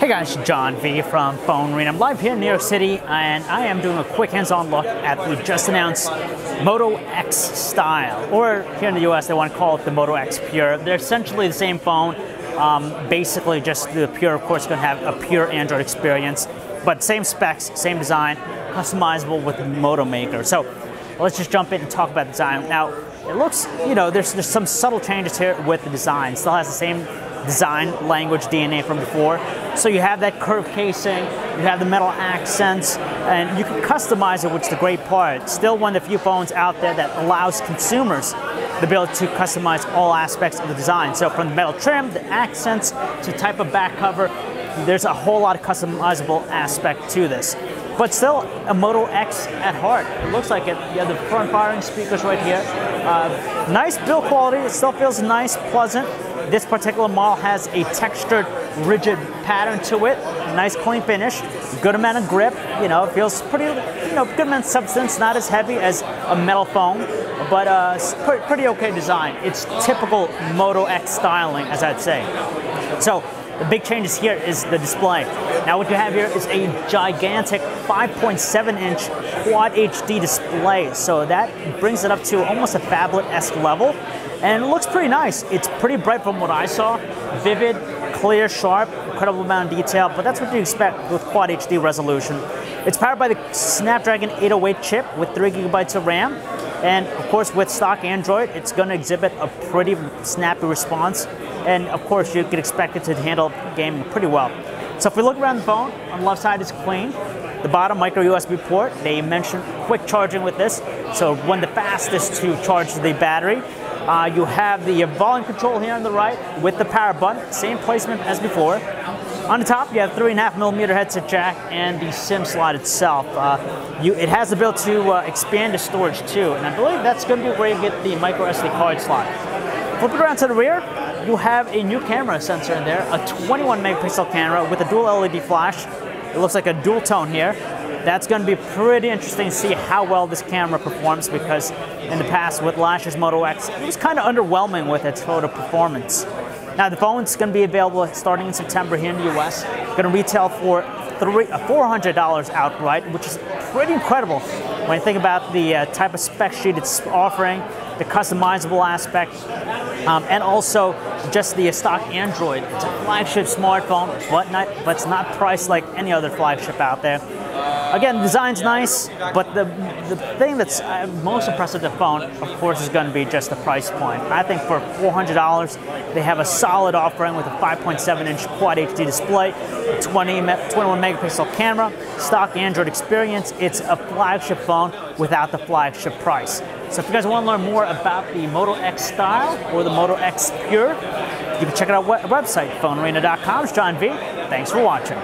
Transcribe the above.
Hey guys, John V from PhoneArena. I'm live here in New York City, and I am doing a quick hands-on look at the just announced Moto X Style, or here in the US they want to call it the Moto X Pure. They're essentially the same phone, basically just the Pure, of course, going to have a pure Android experience, but same specs, same design, customizable with the Moto Maker. So let's just jump in and talk about the design. Now, it looks, there's some subtle changes here with the design. It still has the same design language DNA from before. So you have that curved casing, you have the metal accents, and you can customize it, which is the great part. Still one of the few phones out there that allows consumers the ability to customize all aspects of the design. So from the metal trim, the accents, to type of back cover, there's a whole lot of customizable aspect to this. But still a Moto X at heart. It looks like it. You have the front firing speakers right here. Nice build quality, it still feels nice, pleasant. This particular model has a textured, rigid pattern to it. Nice clean finish, good amount of grip. It feels pretty, good amount of substance, not as heavy as a metal phone, but pretty okay design. It's typical Moto X styling, as I'd say. So the big changes here is the display. Now what you have here is a gigantic 5.7-inch Quad HD display. So that brings it up to almost a phablet-esque level. And it looks pretty nice. It's pretty bright from what I saw. Vivid, clear, sharp, incredible amount of detail, but that's what you expect with Quad HD resolution. It's powered by the Snapdragon 808 chip with 3 GB of RAM. And of course, with stock Android, it's going to exhibit a pretty snappy response. And of course, you could expect it to handle gaming pretty well. So if we look around the phone, on the left side is clean. The bottom micro USB port, they mentioned quick charging with this. So one of the fastest to charge the battery. You have the volume control here on the right with the power button, same placement as before. On the top, you have 3.5mm headset jack and the SIM slot itself. It has the ability to expand the storage too, and I believe that's going to be where you get the micro SD card slot. Flip it around to the rear, you have a new camera sensor in there, a 21 megapixel camera with a dual LED flash. It looks like a dual tone here. That's going to be pretty interesting to see how well this camera performs, because in the past with last year's Moto X, it was kind of underwhelming with its photo performance. Now the phone's going to be available starting in September here in the US. Going to retail for $400 outright, which is pretty incredible when you think about the type of spec sheet it's offering, the customizable aspect, and also just the stock Android. It's a flagship smartphone, but it's not priced like any other flagship out there. Again, the design's nice, but the thing that's most impressive with the phone, of course, is going to be just the price point. I think for $400, they have a solid offering with a 5.7-inch Quad HD display, a 21 megapixel camera, stock Android experience. It's a flagship phone without the flagship price. So if you guys want to learn more about the Moto X Style or the Moto X Pure, you can check out our website, PhoneArena.com. It's John V. Thanks for watching.